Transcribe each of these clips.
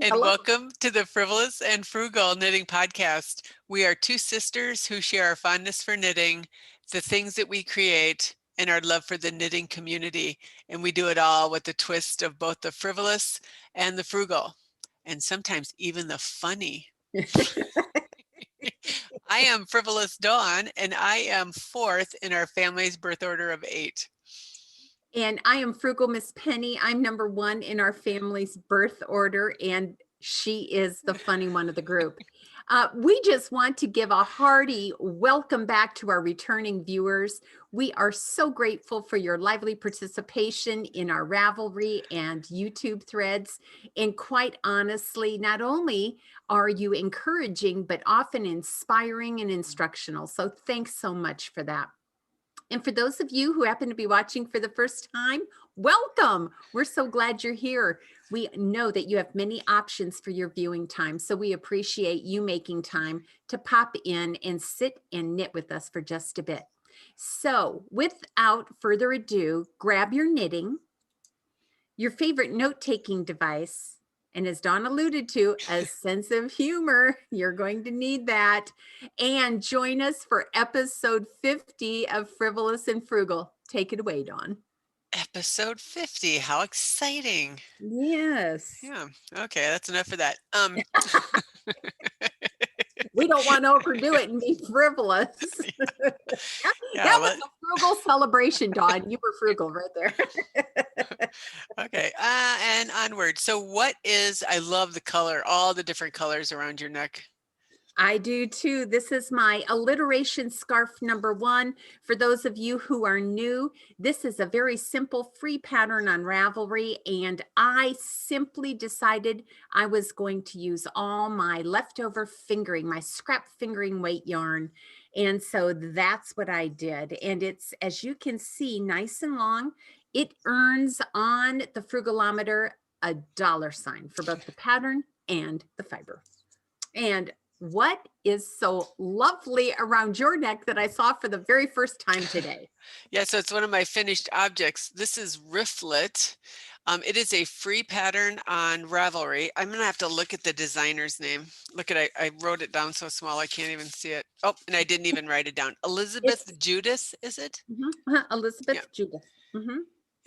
And Hello. welcome to the Frivolous and Frugal Knitting Podcast. We are two sisters who share our fondness for knitting, the things that we create, and our love for the knitting community. And we do it all with the twist of both the frivolous and the frugal, and sometimes even the funny. I am Frivolous Dawn, and I am fourth in our family's birth order of 8. And I am Frugal Miss Penny. I'm number 1 in our family's birth order, and she is the funny one of the group. We just want to give a hearty welcome back to our returning viewers. We are so grateful for your lively participation in our Ravelry and YouTube threads. And quite honestly, not only are you encouraging, but often inspiring and instructional. So thanks so much for that. And for those of you who happen to be watching for the first time, welcome. We're so glad you're here. We know that you have many options for your viewing time, so we appreciate you making time to pop in and sit and knit with us for just a bit. So without further ado, grab your knitting, your favorite note-taking device, and as Dawn alluded to, a sense of humor. You're going to need that. And join us for episode 50 of Frivolous and Frugal. Take it away, Dawn. Episode 50. How exciting. Yes. Yeah. Okay, that's enough for that. We don't want to overdo it and be frivolous. That was a frugal celebration, Dawn. You were frugal right there. Okay, and onward. So I love the color, all the different colors around your neck. I do too. This is my Alliteration Scarf number 1. For those of you who are new, this is a very simple free pattern on Ravelry, and I simply decided I was going to use all my leftover fingering, my scrap fingering weight yarn. And so that's what I did. And it's, as you can see, nice and long. It earns on the Frugalometer a $sign for both the pattern and the fiber. And what is so lovely around your neck that I saw for the very first time today? Yeah, so it's one of my finished objects. This is Riflet. It is a free pattern on Ravelry. I'm going to have to look at the designer's name. Look at I wrote it down so small I can't even see it. Oh, and I didn't even write it down. Elsebeth Judith, is it? Elsebeth Judith.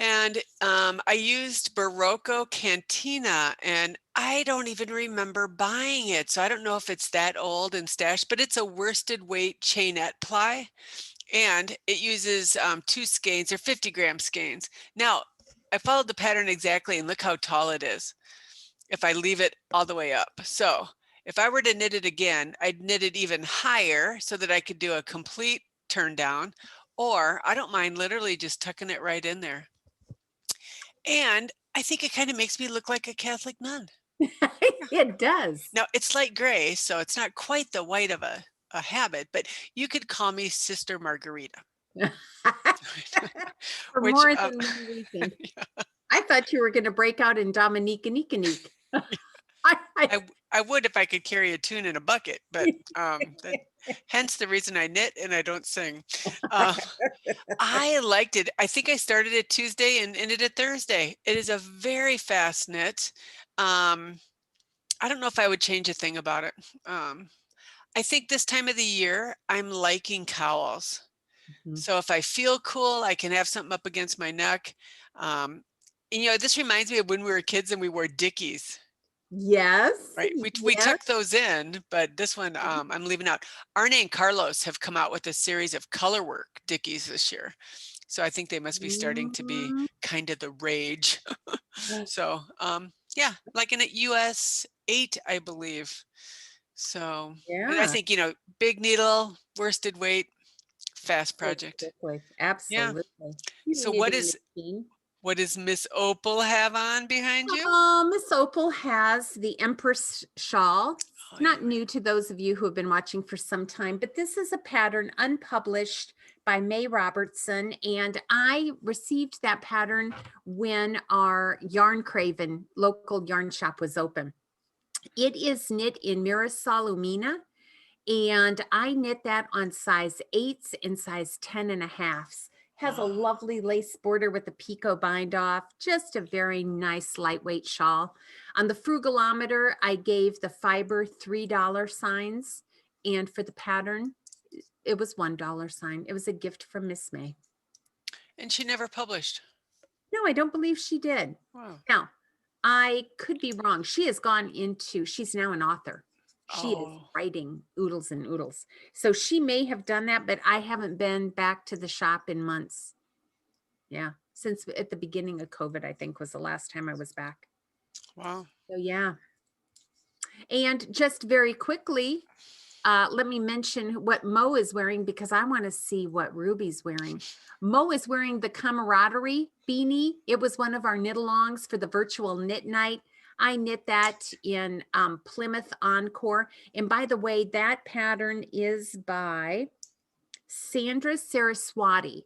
And I used Barocco Catena, and I don't even remember buying it. So I don't know if it's that old and stashed, but it's a worsted weight chainette ply. And it uses 2 skeins or 50-gram skeins. Now, I followed the pattern exactly, and look how tall it is if I leave it all the way up. So if I were to knit it again, I'd knit it even higher so that I could do a complete turn down, or I don't mind literally just tucking it right in there. And I think it kind of makes me look like a Catholic nun. It does. Now, it's light gray, so it's not quite the white of a habit, but you could call me Sister Margarita. For more than one reason. Yeah. I thought you were going to break out in Dominica Nick. I would if I could carry a tune in a bucket, but hence the reason I knit and I don't sing. I liked it. I think I started it Tuesday and ended it Thursday. It is a very fast knit. I don't know if I would change a thing about it. I think this time of the year, I'm liking cowls. So if I feel cool, I can have something up against my neck. And, this reminds me of when we were kids and we wore Dickies. Yes. Right. We tucked those in, but this one I'm leaving out. Arne and Carlos have come out with a series of colorwork Dickies this year. So I think they must be starting to be kind of the rage. So yeah, like in a US 8, I believe. So yeah. And I think, big needle, worsted weight, fast project. Absolutely. Yeah. So what does Miss Opal have on behind you? Miss Opal has the Empress Shawl. Not new to those of you who have been watching for some time, but this is a pattern unpublished by May Robertson, and I received that pattern when our Yarn Craven local yarn shop was open. It is knit in Mirasol Umina, and I knit that on size 8s and size 10.5s. Has a lovely lace border with a picot bind off, just a very nice lightweight shawl. On the frugalometer, I gave the fiber $3 signs, and for the pattern, it was $1 sign. It was a gift from Miss May. And she never published. No, I don't believe she did. Wow. Now, I could be wrong. She has gone into, she's now an author. She is Oh, writing oodles and oodles. So she may have done that, but I haven't been back to the shop in months. Yeah. Since at the beginning of COVID, I think was the last time I was back. wow. So yeah. And just very quickly, let me mention what Mo is wearing because I want to see what Ruby's wearing. Mo is wearing the Camaraderie beanie. It was one of our knit-alongs for the virtual knit night. I knit that in Plymouth Encore. And by the way, that pattern is by Sandra Saraswati.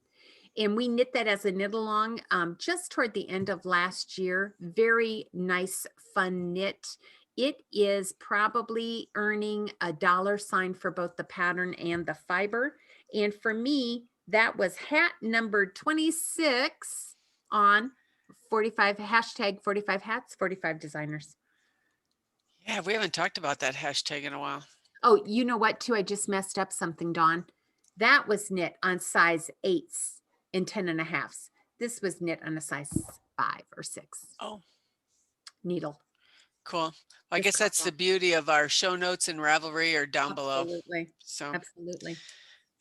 And we knit that as a knit-along just toward the end of last year. Very nice, fun knit. It is probably earning $1 sign for both the pattern and the fiber. And for me, that was hat number 26 on 45 hashtag 45 hats, 45 designers. Yeah, we haven't talked about that hashtag in a while. Oh, you know what, too? I just messed up something, Dawn. That was knit on size 8s and 10.5s. This was knit on a size 5 or 6 Oh, needle. cool. Well, I Just guess that's the beauty of our show notes and Ravelry are down below. Absolutely. So Absolutely.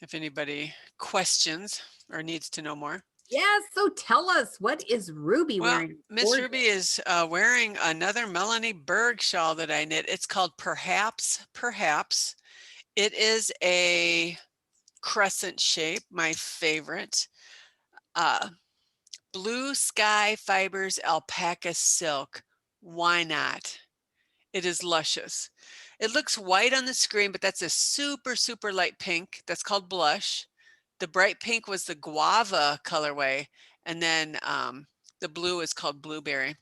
if anybody questions or needs to know more. Yes. So tell us, what is Ruby Well, wearing? Miss Gorgeous. Ruby is wearing another Melanie Berg shawl that I knit. It's called Perhaps. It is a crescent shape, my favorite. Blue Sky Fibers Alpaca Silk. Why not? It is luscious. It looks white on the screen, but that's a super, super light pink. That's called blush. The bright pink was the guava colorway. And then the blue is called blueberry.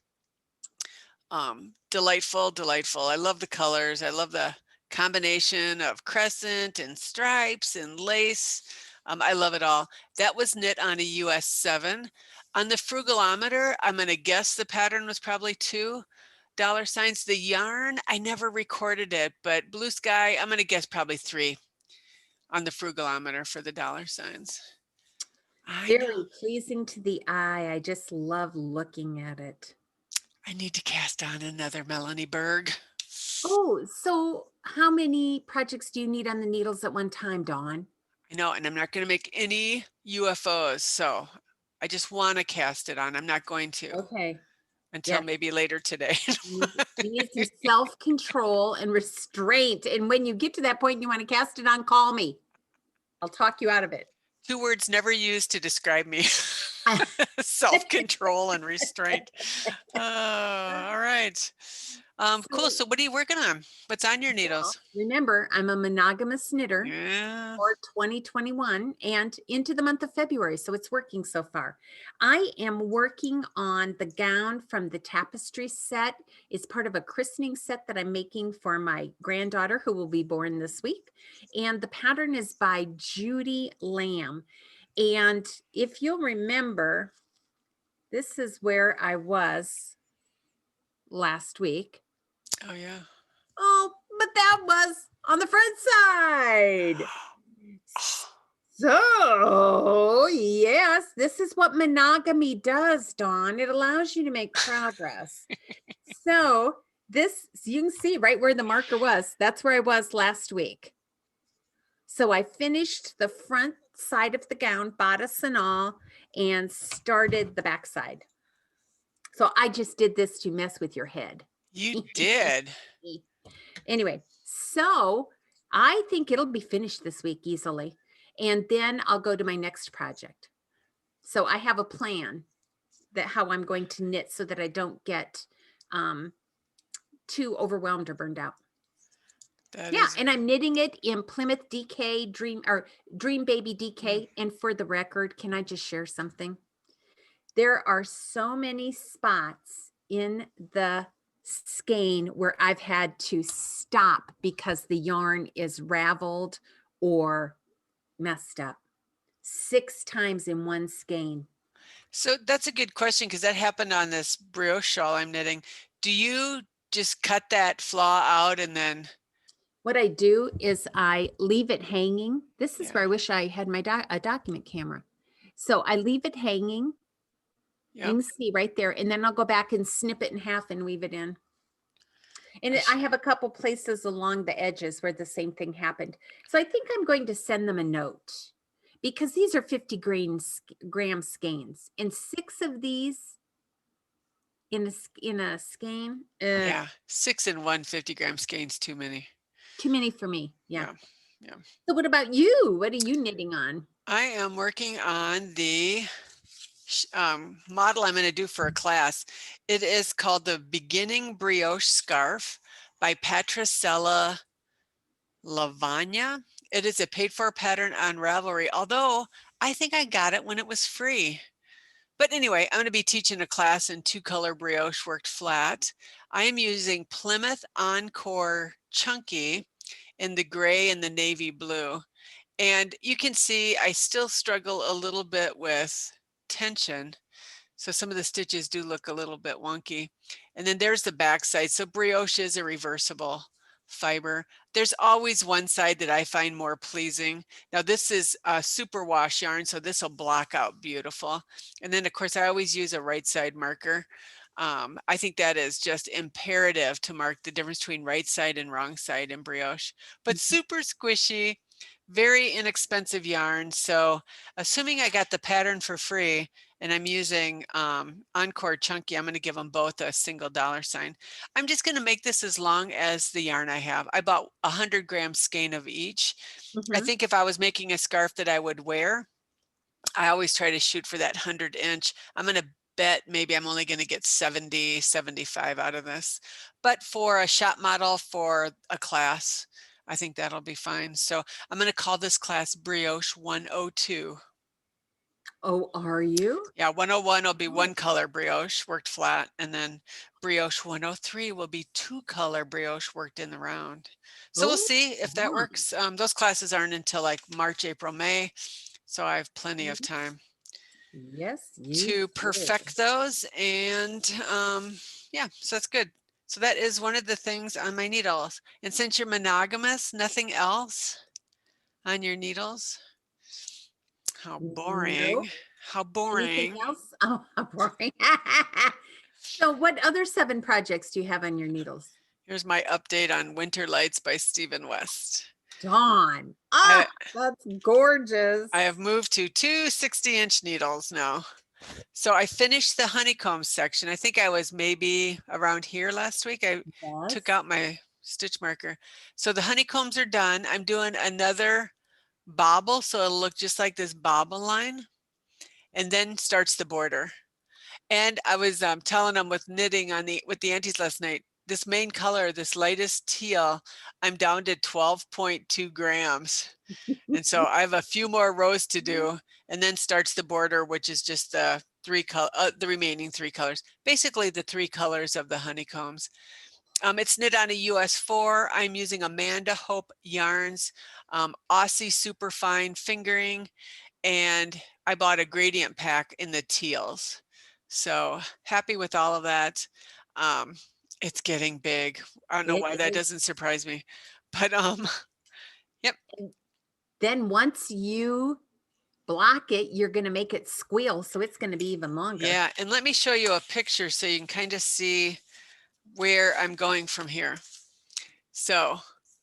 Delightful, delightful. I love the colors. I love the combination of crescent and stripes and lace. I love it all. That was knit on a US 7. On the frugalometer, I'm going to guess the pattern was probably $2 signs. The yarn, I never recorded it, but Blue Sky, I'm going to guess probably 3 on the frugalometer for the dollar signs. Very pleasing to the eye. I just love looking at it. I need to cast on another Melanie Berg. Oh, so how many projects do you need on the needles at one time, Dawn? I know, and I'm not going to make any UFOs, so I just want to cast it on. I'm not going to. Okay. Until maybe later today. You need some self-control and restraint. And when you get to that point and you want to cast it on, call me. I'll talk you out of it. 2 words never used to describe me. Self-control and restraint. All right. Cool. So what are you working on? What's on your needles? Remember, I'm a monogamous knitter Yeah. for 2021 and into the month of February. So it's working so far. I am working on the gown from the tapestry set. It's part of a christening set that I'm making for my granddaughter who will be born this week. And the pattern is by Judy Lamb. And if you'll remember, this is where I was last week. Oh, yeah. Oh, but that was on the front side. So, yes, this is what monogamy does, Dawn. It allows you to make progress. So this, you can see right where the marker was. That's where I was last week. So I finished the front side of the gown, bodice and all, and started the back side. So I just did this to mess with your head. You did. Anyway, so I think it'll be finished this week easily. And then I'll go to my next project. So I have a plan that how I'm going to knit so that I don't get too overwhelmed or burned out. And I'm knitting it in Plymouth DK Dream Baby DK. And for the record, can I just share something? There are so many spots in the skein where I've had to stop because the yarn is raveled or messed up 6 times in one skein. So that's a good question because that happened on this brioche shawl I'm knitting. Do you just cut that flaw out and then, What I do is I leave it hanging. This is yeah, where I wish I had my a document camera. So I leave it hanging. You yep. can see right there, and then I'll go back and snip it in half and weave it in. And I have a couple places along the edges where the same thing happened. So I think I'm going to send them a note because these are 50 gram skeins, and 6 of these in a skein, Yeah, 6 in one 50-gram skein's too many. too many for me. Yeah. Yeah, yeah. So what about you? What are you knitting on? I am working on the model I'm going to do for a class. It is called the Beginning Brioche Scarf by Patricella Lavanya. It is a paid for pattern on Ravelry, although I think I got it when it was free. But anyway, I'm going to be teaching a class in 2-color brioche worked flat. I am using Plymouth Encore Chunky in the gray and the navy blue. And you can see I still struggle a little bit with tension. So some of the stitches do look a little bit wonky. And then there's the back side. So brioche is a reversible fiber. There's always one side that I find more pleasing. Now this is a superwash yarn, so this will block out beautiful. And then of course I always use a right side marker. I think that is just imperative to mark the difference between right side and wrong side in brioche, but super squishy, very inexpensive yarn. So assuming I got the pattern for free, and I'm using Encore Chunky, I'm going to give them both a $1. I'm just going to make this as long as the yarn I have. I bought 100-gram skein of each. I think if I was making a scarf that I would wear, I always try to shoot for that 100-inch. I'm going to bet maybe I'm only going to get 70, 75 out of this. But for a shop model for a class, I think that'll be fine. So I'm going to call this class Brioche 102. Oh, are you? Yeah, 101 will be 1-color brioche worked flat, and then brioche 103 will be 2-color brioche worked in the round. So we'll Oh, see if that wow. works. Those classes aren't until like March, April, May, so I have plenty of time Yes, you to do. perfect those. And yeah, so that's good. So that is one of the things on my needles. And since you're monogamous, nothing else on your needles? How Nope. boring. How Anything boring. else? Oh, how boring. So what other 7 projects do you have on your needles? Here's my update on Winter Lights by Stephen West. Dawn. I, Ah, that's gorgeous. I have moved to 2 60-inch needles now. So I finished the honeycomb section. I think I was maybe around here last week. I took Yes. out my stitch marker. So the honeycombs are done. I'm doing another bobble, so it'll look just like this bobble line, and then starts the border. And I was telling them with knitting on with the aunties last night, this main color, this lightest teal, I'm down to 12.2 grams. And so I have a few more rows to do, and then starts the border, which is just the the remaining 3 colors, basically the 3 colors of the honeycombs. It's knit on a US 4. I'm using Amanda Hope yarns, Aussie superfine fingering, and I bought a gradient pack in the teals. So happy with all of that. It's getting big. I don't know It why that is. doesn't surprise me, but yep. Then once you block it, you're going to make it squeal, so it's going to be even longer. Yeah, and let me show you a picture so you can kind of see where I'm going from here. So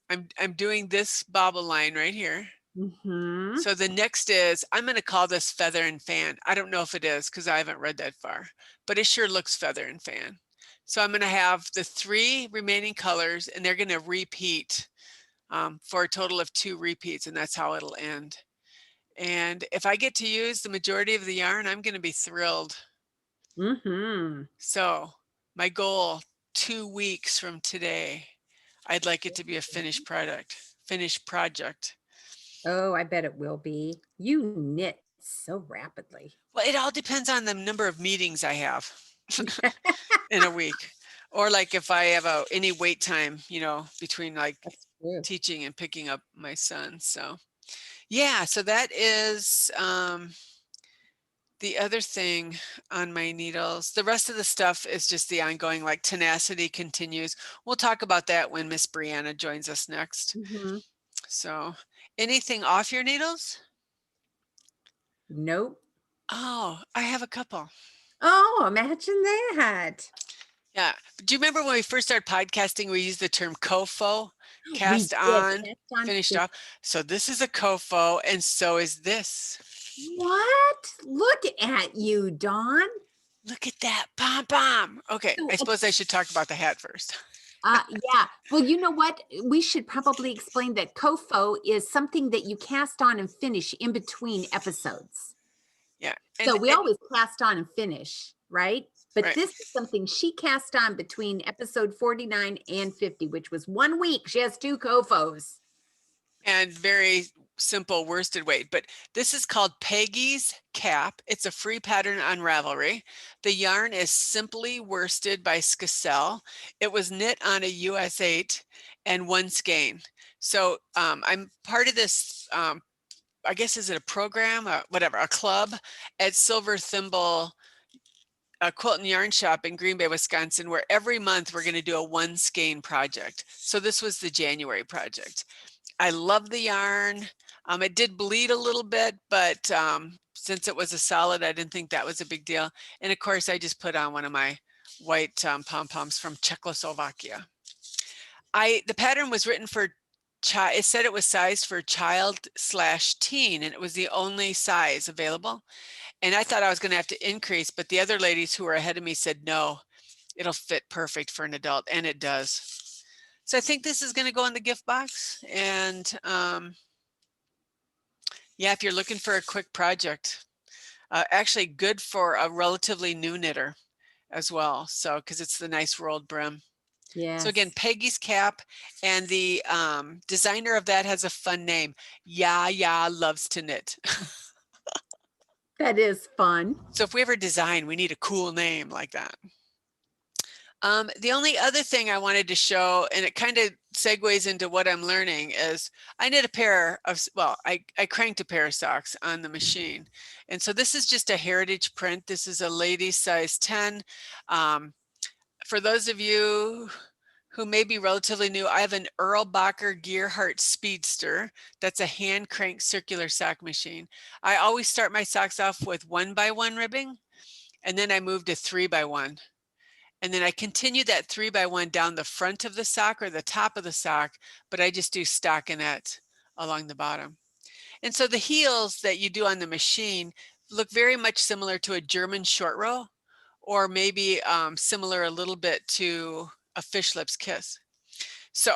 I'm doing this bobble line right here. So the next is, I'm going to call this feather and fan. I don't know if it is because I haven't read that far, but it sure looks feather and fan. So I'm going to have the 3 remaining colors, and they're going to repeat for a total of 2 repeats, and that's how it'll end. And if I get to use the majority of the yarn, I'm going to be thrilled. So my goal, 2 weeks from today, I'd like it to be a finished project. Oh, I bet it will be. You knit so rapidly. Well, it all depends on the number of meetings I have in a week. Or like if I have any wait time, between like That's true. teaching and picking up my son. So yeah, so that is The other thing on my needles, the rest of the stuff is just the ongoing, like tenacity continues. We'll talk about that when Miss Brianna joins us next. Mhm. So anything off your needles? Nope. Oh, I have a couple. Oh, imagine that. Yeah. Do you remember when we first started podcasting, we used the term COFO, We cast did on, cast on finished fin- off? So this is a COFO, and so is this. What? Look at you, Dawn. Look at that pom pom. Okay, So, I suppose I should talk about the hat first. yeah. Well, you know what? We should probably explain that COFO is something that you cast on and finish in between episodes. Yeah, So and we always cast on and finish, right? But right, this is something she cast on between episode 49 and 50, which was 1 week. She has 2 COFOs. and very simple worsted weight. But this is called Peggy's Cap. It's a free pattern on Ravelry. The yarn is simply worsted by Skacel. It was knit on a US 8 and 1 skein. So I'm part of this. I guess is it a program, whatever, a club at Silver Thimble a quilt and yarn shop in Green Bay, Wisconsin, where every month we're going to do a 1 skein project. So this was the January project. I love the yarn. It did bleed a little bit, but since it was a solid, I didn't think that was a big deal. And of course, I just put on one of my white pom-poms from Czechoslovakia. The pattern was written for it said it was sized for child/teen, and it was the only size available. And I thought I was going to have to increase, but the other ladies who were ahead of me said, no, it'll fit perfect for an adult, and it does. So I think this is going to go in the gift box. And yeah, if you're looking for a quick project, actually good for a relatively new knitter as well. So, because it's the nice rolled brim. So again, Yes. Peggy's Cap, and the designer of that has a fun name. Ya loves to knit. That is fun. So if we ever design, we need a cool name like that. The only other thing I wanted to show, and it kind of segues into what I'm learning, is I knit a pair of, well, I cranked a pair of socks on the machine. And so this is just a heritage print. This is a lady size 10. For those of you who may be relatively new, I have an Erlbacher Gearhart Speedster. That's a hand crank circular sock machine. I always start my socks off with 1x1 ribbing, and then I move to 3x1. And then I continue that 3x1 down the front of the sock or the top of the sock, but I just do stockinette along the bottom. And so the heels that you do on the machine look very much similar to a German short row, or maybe similar a little bit to a fish lips kiss. So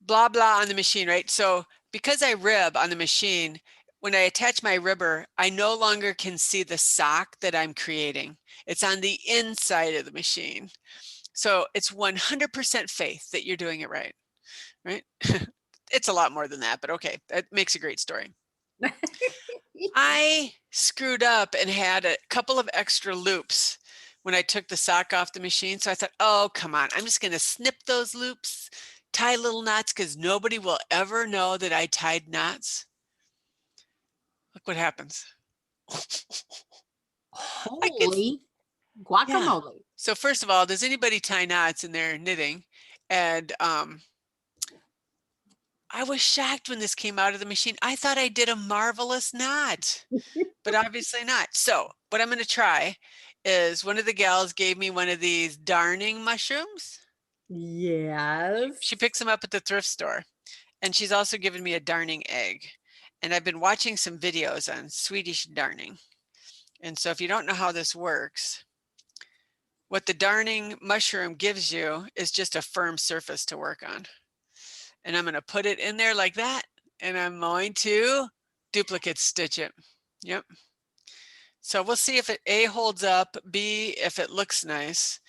blah, blah on the machine, right? So because I rib on the machine, when I attach my ribber, I no longer can see the sock that I'm creating. It's on the inside of the machine. So it's 100% faith that you're doing it right, right? It's a lot more than that, but okay, that makes a great story. I screwed up and had a couple of extra loops when I took the sock off the machine. So I thought, oh, come on, I'm just going to snip those loops, tie little knots, because nobody will ever know that I tied knots. Look what happens. I could, Holy yeah. guacamole. So first of all, does anybody tie knots in their knitting? And I was shocked when this came out of the machine. I thought I did a marvelous knot, but obviously not. So what I'm going to try is, one of the gals gave me one of these darning mushrooms. She Yes. picks them up at the thrift store, and she's also given me a darning egg. And I've been watching some videos on Swedish darning. And so if you don't know how this works, what the darning mushroom gives you is just a firm surface to work on. And I'm going to put it in there like that, and I'm going to duplicate stitch it. Yep. So we'll see if it A, holds up, B, if it looks nice.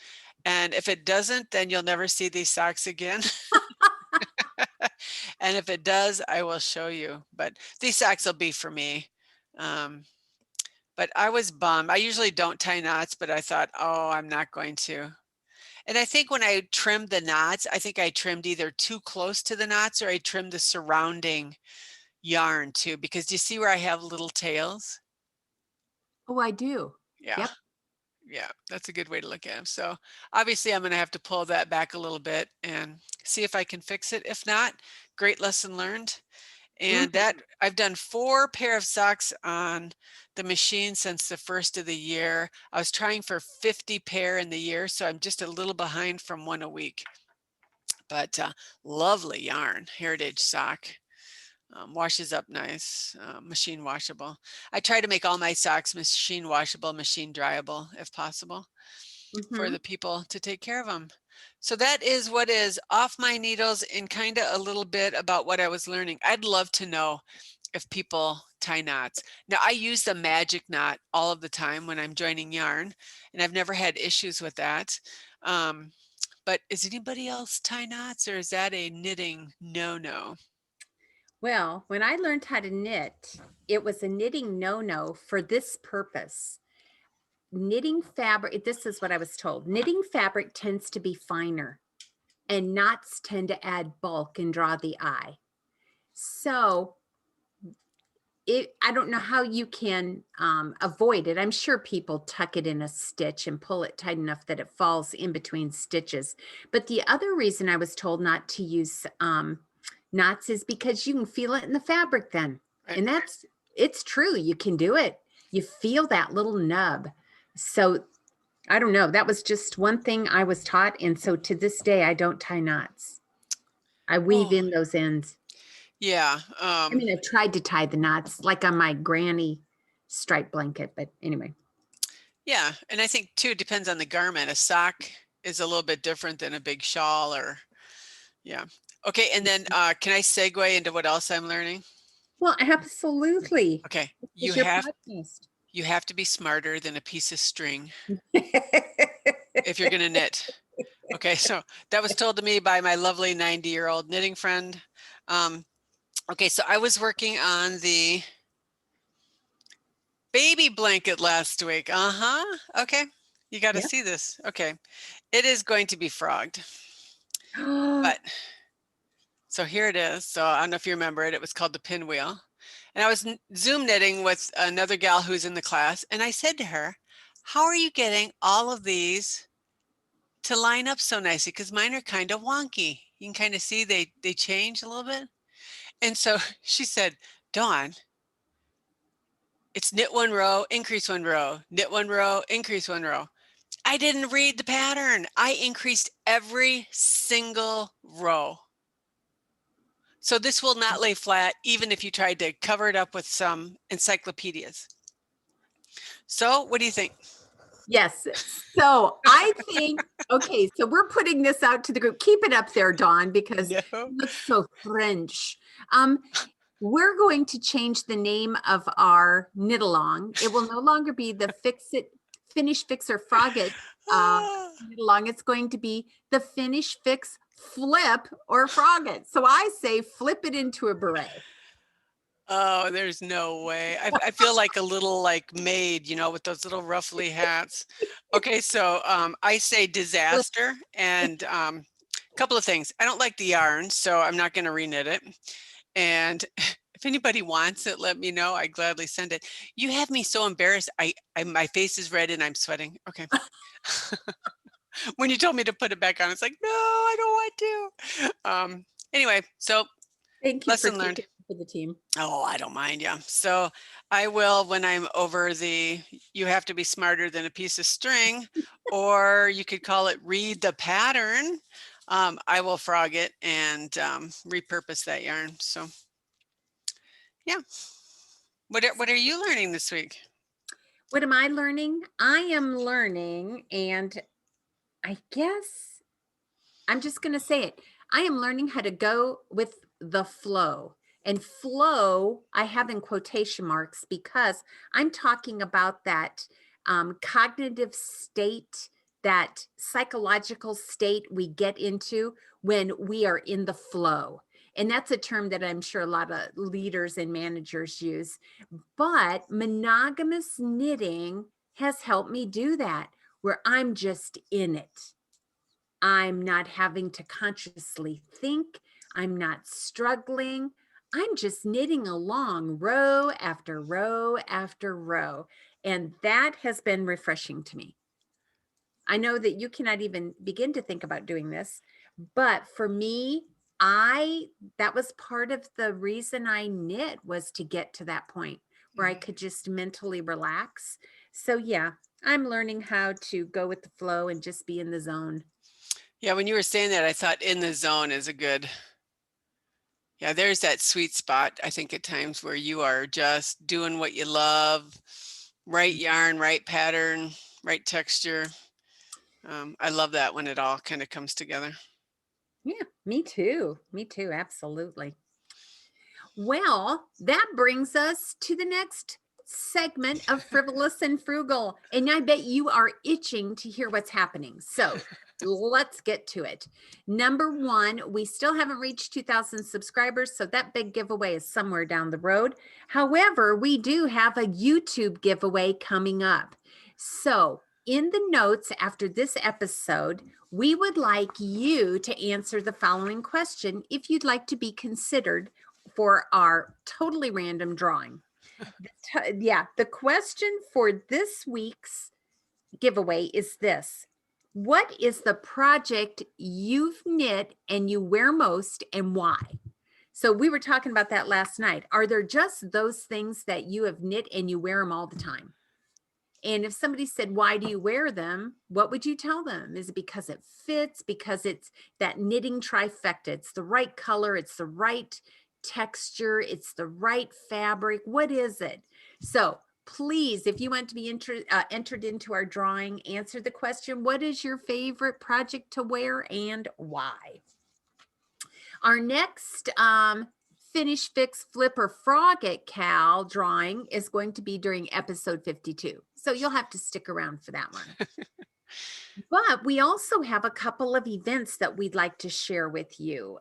And if it doesn't, then you'll never see these socks again. And if it does, I will show you. But these socks will be for me. But I was bummed. I usually don't tie knots, but I thought, oh, I'm not going to. And I think when I trimmed the knots, I think I trimmed either too close to the knots, or I trimmed the surrounding yarn too, because do you see where I have little tails? Oh, I do. Yeah. Yep. Yeah, that's a good way to look at them. So obviously I'm going to have to pull that back a little bit and see if I can fix it. If not, great lesson learned. And Mhm. that I've done 4 pair of socks on the machine since the first of the year. I was trying for 50 pair in the year, so I'm just a little behind from 1 a week. But lovely yarn, heritage sock. Washes up nice, machine washable. I try to make all my socks machine washable, machine dryable if possible, for Mhm. the people to take care of them. So that is what is off my needles and kind of a little bit about what I was learning. I'd love to know if people tie knots. Now I use the magic knot all of the time when I'm joining yarn, and I've never had issues with that. But is anybody else tie knots, or is that a knitting no-no? Well, when I learned how to knit, it was a knitting no-no for this purpose. Knitting fabric, this is what I was told. Knitting fabric tends to be finer and knots tend to add bulk and draw the eye. So I don't know how you can avoid it. I'm sure people tuck it in a stitch and pull it tight enough that it falls in between stitches. But the other reason I was told not to use knots is because you can feel it in the fabric then. Right. And it's true. You can do it. You feel that little nub. So I don't know. That was just one thing I was taught. And so to this day, I don't tie knots. I weave Oh, in those ends. yeah. I mean, I tried to tie the knots like on my granny striped blanket, but anyway. Yeah, and I think too, it depends on the garment. A sock is a little bit different than a big shawl or, yeah. Okay, and then can I segue into what else I'm learning? Well, absolutely. Okay, This is your podcast. you have to be smarter than a piece of string if you're going to knit. Okay, so that was told to me by my lovely 90-year-old knitting friend. Okay, so I was working on the baby blanket last week. Uh-huh. Okay, you got to Yeah. see this. Okay, it is going to be frogged, but so here it is. So I don't know if you remember it. It was called the pinwheel. And I was Zoom knitting with another gal who's in the class. And I said to her, how are you getting all of these to line up so nicely? Because mine are kind of wonky. You can kind of see they change a little bit. And so she said, Dawn, it's knit 1 row, increase 1 row, knit 1 row, increase 1 row. I didn't read the pattern. I increased every single row. So this will not lay flat, even if you tried to cover it up with some encyclopedias. So what do you think? Yes. So I think, okay, so we're putting this out to the group. Keep it up there, Dawn, because it No. looks so French. We're going to change the name of our knit along. It will no longer be the Finish Fix or Frog It knit along. It's going to be the Finish Fix Flip or Frog It. So I say flip it into a beret. Oh, there's no way. I feel like a little like maid, you know, with those little ruffly hats. Okay, so I say disaster and a couple of things. I don't like the yarn, so I'm not going to reknit it. And if anybody wants it, let me know. I gladly send it. You have me so embarrassed. My face is red and I'm sweating. Okay. When you told me to put it back on, it's like, no, I don't want to. Anyway, so Thank you for lesson learned. taking it for the team. Oh, I don't mind. Yeah. So I will, when I'm over you have to be smarter than a piece of string, or you could call it read the pattern. I will frog it and repurpose that yarn. So yeah. What are you learning this week? What am I learning? I am learning, and I guess I'm just going to say it. I am learning how to go with the flow. And flow, I have in quotation marks because I'm talking about that cognitive state, that psychological state we get into when we are in the flow. And that's a term that I'm sure a lot of leaders and managers use. But monogamous knitting has helped me do that, where I'm just in it. I'm not having to consciously think. I'm not struggling. I'm just knitting along row after row after row. And that has been refreshing to me. I know that you cannot even begin to think about doing this, but for me, that was part of the reason I knit, was to get to that point where I could just mentally relax. So yeah, I'm learning how to go with the flow and just be in the zone. Yeah, when you were saying that, I thought in the zone is a good, yeah, there's that sweet spot, I think, at times where you are just doing what you love, right yarn, right pattern, right texture. I love that when it all kind of comes together. Yeah, me too. Me too. Absolutely. Well, that brings us to the next segment of Frivolous and Frugal. And I bet you are itching to hear what's happening. So let's get to it. Number one, we still haven't reached 2,000 subscribers, so that big giveaway is somewhere down the road. However, we do have a YouTube giveaway coming up. So in the notes after this episode, we would like you to answer the following question if you'd like to be considered for our totally random drawing. The question for this week's giveaway is this: what is the project you've knit and you wear most, and why? So we were talking about that last night. Are there just those things that you have knit and you wear them all the time? And if somebody said, why do you wear them? What would you tell them? Is it because it fits? Because it's that knitting trifecta? It's the right color. It's the right texture. It's the right fabric. What is it? So please, if you want to be entered into our drawing, answer the question, what is your favorite project to wear and why? Our next finish, fix, flip, or frog it Cal drawing is going to be during episode 52. So you'll have to stick around for that one. But we also have a couple of events that we'd like to share with you.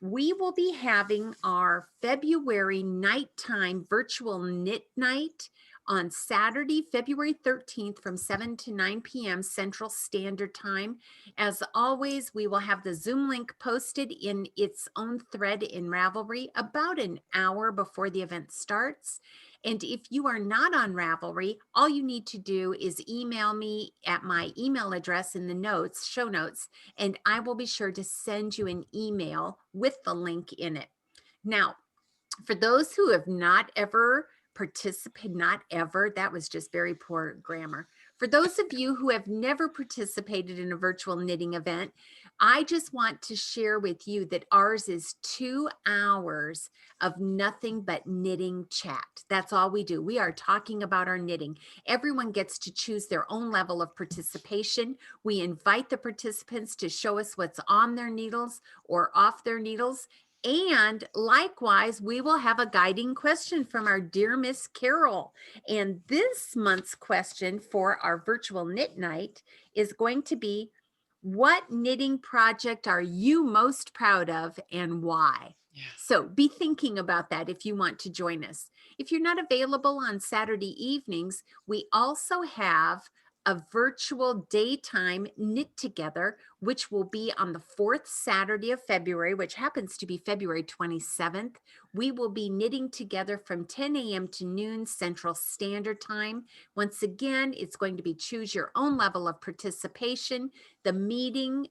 We will be having our February nighttime virtual knit night on Saturday, February 13th from 7 to 9 p.m. Central Standard Time. As always, we will have the Zoom link posted in its own thread in Ravelry about an hour before the event starts. And if you are not on Ravelry, all you need to do is email me at my email address in the notes, show notes, and I will be sure to send you an email with the link in it. Now, for those who have not ever participated, that was just very poor grammar. For those of you who have never participated in a virtual knitting event, I just want to share with you that ours is 2 hours of nothing but knitting chat. That's all we do. We are talking about our knitting. Everyone gets to choose their own level of participation. We invite the participants to show us what's on their needles or off their needles. And likewise, we will have a guiding question from our dear Miss Carol. And this month's question for our virtual knit night is going to be, what knitting project are you most proud of and why? Yeah. So be thinking about that if you want to join us. If you're not available on Saturday evenings, we also have a virtual daytime knit together, which will be on the 4th Saturday of February, which happens to be February 27th. We will be knitting together from 10 a.m. to noon Central Standard Time. Once again, it's going to be choose your own level of participation. The meeting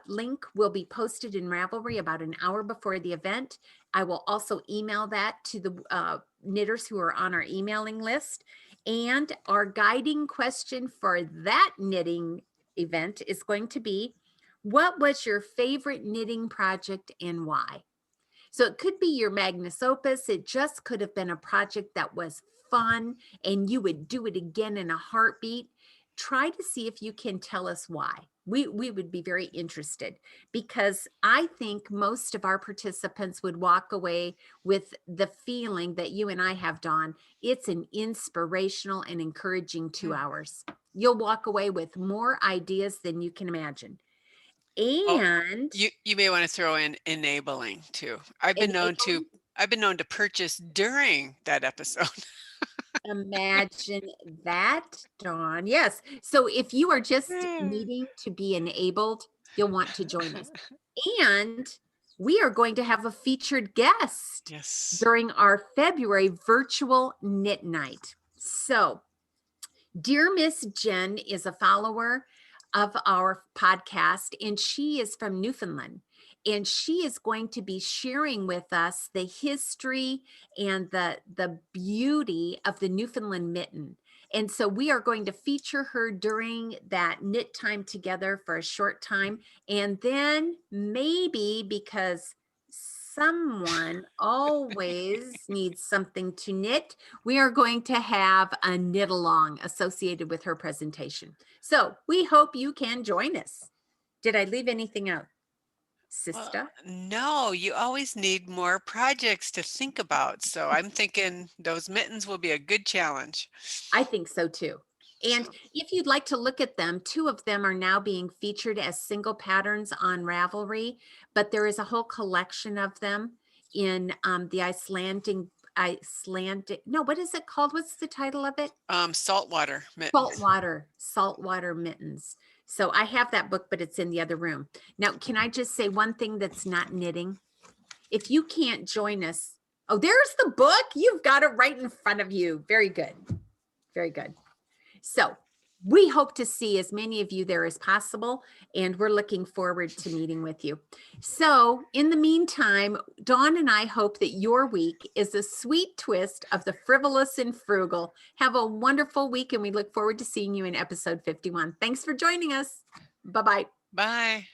link will be posted in Ravelry about an hour before the event. I will also email that to the knitters who are on our emailing list. And our guiding question for that knitting event is going to be, what was your favorite knitting project and why? So it could be your magnus opus. It just could have been a project that was fun and you would do it again in a heartbeat. Try to see if you can tell us why. We would be very interested, because I think most of our participants would walk away with the feeling that you and I have, Dawn. It's an inspirational and encouraging 2 hours. You'll walk away with more ideas than you can imagine. And you may want to throw in enabling too. I've been known to purchase during that episode. Imagine that, Dawn. Yes. So if you are just needing to be enabled, you'll want to join us. And we are going to have a featured guest Yes. during our February virtual knit night. So, dear Miss Jen is a follower of our podcast, and she is from Newfoundland. And she is going to be sharing with us the history and the beauty of the Newfoundland mitten. And so we are going to feature her during that knit time together for a short time. And then maybe, because someone always needs something to knit, we are going to have a knit along associated with her presentation. So we hope you can join us. Did I leave anything out, Well, sister? no, you always need more projects to think about. So I'm thinking those mittens will be a good challenge. I think so too. And So, if you'd like to look at them, 2 of them are now being featured as single patterns on Ravelry, but there is a whole collection of them in the Icelandic, no, what is it called? What's the title of it? saltwater mittens. Saltwater mittens. So I have that book, but it's in the other room. Now, can I just say one thing that's not knitting? If you can't join us, oh, there's the book. You've got it right in front of you. Very good. Very good. So we hope to see as many of you there as possible, and we're looking forward to meeting with you. So in the meantime, Dawn and I hope that your week is a sweet twist of the frivolous and frugal. Have a wonderful week, and we look forward to seeing you in episode 51. Thanks for joining us. Bye-bye. Bye.